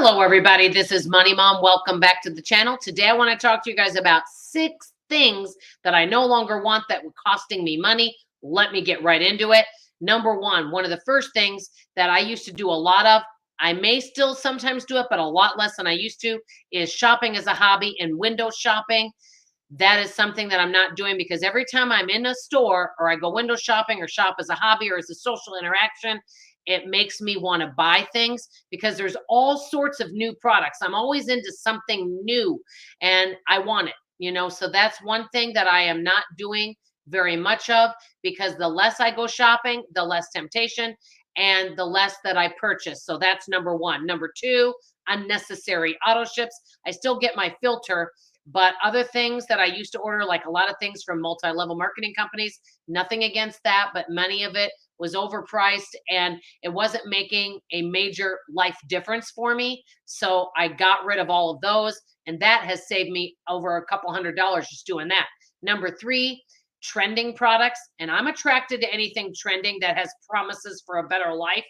Hello, everybody. This is Money Mom. Welcome back to the channel. Today, I want to talk to you guys about 6 things that I no longer want that were costing me money. Let me get right into it. Number one of the first things that I used to do a lot of, I may still sometimes do it, but a lot less than I used to, is shopping as a hobby and window shopping. That is something that I'm not doing because every time I'm in a store or I go window shopping or shop as a hobby or as a social interaction, it makes me want to buy things because there's all sorts of new products. I'm always into something new and I want it. So that's one thing that I am not doing very much of because the less I go shopping, the less temptation and the less that I purchase. So that's number one. Number two, unnecessary auto ships. I still get my filter, but other things that I used to order, like a lot of things from multi-level marketing companies, nothing against that, but many of it was overpriced and it wasn't making a major life difference for me. So I got rid of all of those, and that has saved me over a couple $100 just doing that. Number three, trending products. And I'm attracted to anything trending that has promises for a better life.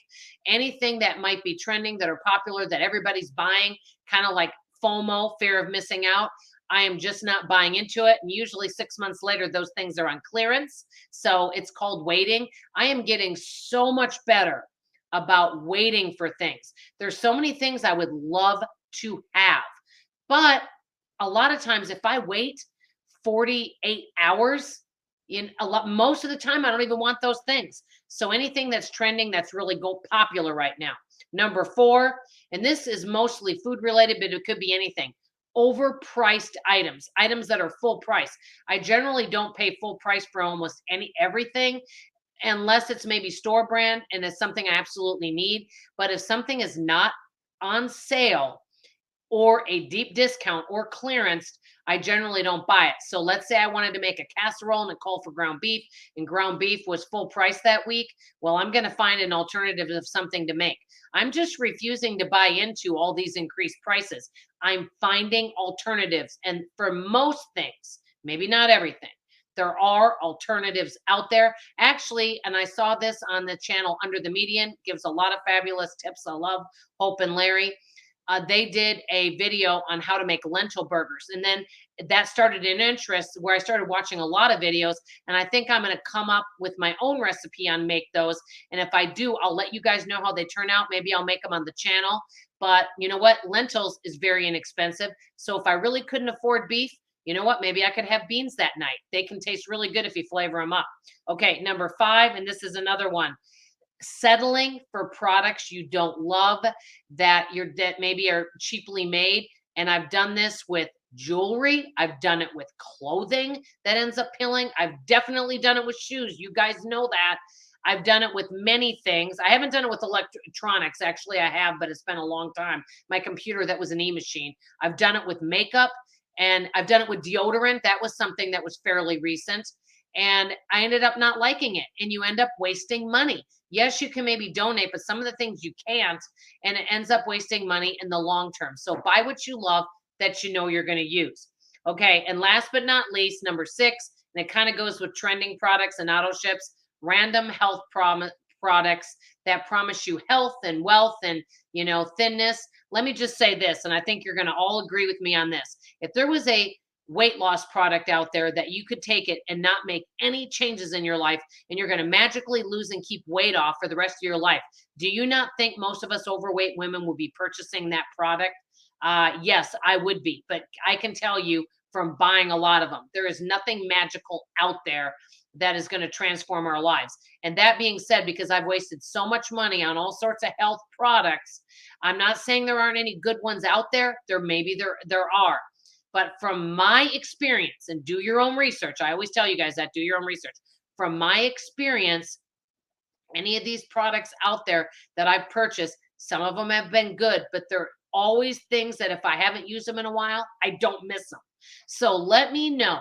Anything that might be trending, that are popular, that everybody's buying, kind of like FOMO, fear of missing out. I am just not buying into it. And usually 6 months later, those things are on clearance. So it's called waiting. I am getting so much better about waiting for things. There's so many things I would love to have. But a lot of times, if I wait 48 hours, most of the time, I don't even want those things. So anything that's trending, that's really popular right now. Number four, and this is mostly food related, but it could be anything. Overpriced items that are full price. I generally don't pay full price for almost everything unless it's maybe store brand and it's something I absolutely need. But if something is not on sale or a deep discount or clearance, I generally don't buy it. So let's say I wanted to make a casserole and it called for ground beef, and ground beef was full price that week. Well, I'm going to find an alternative of something to make. I'm just refusing to buy into all these increased prices. I'm finding alternatives. And for most things, maybe not everything, there are alternatives out there. Actually, and I saw this on the channel Under the Median, gives a lot of fabulous tips. I love Hope and Larry. They did a video on how to make lentil burgers. And then that started an interest where I started watching a lot of videos. And I think I'm going to come up with my own recipe on make those. And if I do, I'll let you guys know how they turn out. Maybe I'll make them on the channel. But you know what? Lentils is very inexpensive. So if I really couldn't afford beef, you know what? Maybe I could have beans that night. They can taste really good if you flavor them up. Okay, number five, and this is another one. Settling for products you don't love that maybe are cheaply made. And I've done this with jewelry. I've done it with clothing that ends up peeling. I've definitely done it with shoes. You guys know that. I've done it with many things. I haven't done it with electronics. Actually, I have, but it's been a long time. My computer, that was an e-machine. I've done it with makeup, and I've done it with deodorant. That was something that was fairly recent. And I ended up not liking it. And you end up wasting money. Yes, you can maybe donate, but some of the things you can't, and it ends up wasting money in the long term. So buy what you love that you know you're going to use. Okay, and last but not least, number six, and it kind of goes with trending products and auto ships, random health products that promise you health and wealth and, thinness. Let me just say this, and I think you're going to all agree with me on this. If there was a weight loss product out there that you could take it and not make any changes in your life, and you're going to magically lose and keep weight off for the rest of your life, do you not think most of us overweight women would be purchasing that product? Yes, I would be, but I can tell you from buying a lot of them, there is nothing magical out there that is going to transform our lives. And that being said, because I've wasted so much money on all sorts of health products, I'm not saying there aren't any good ones out there. There are. But from my experience, and do your own research, I always tell you guys that, do your own research. From my experience, any of these products out there that I've purchased, some of them have been good, but they're always things that if I haven't used them in a while, I don't miss them. So let me know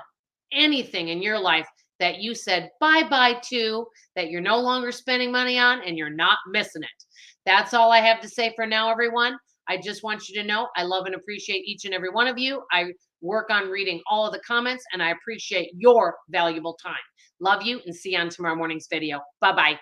anything in your life that you said bye-bye to, that you're no longer spending money on, and you're not missing it. That's all I have to say for now, everyone. I just want you to know I love and appreciate each and every one of you. I work on reading all of the comments, and I appreciate your valuable time. Love you, and see you on tomorrow morning's video. Bye-bye.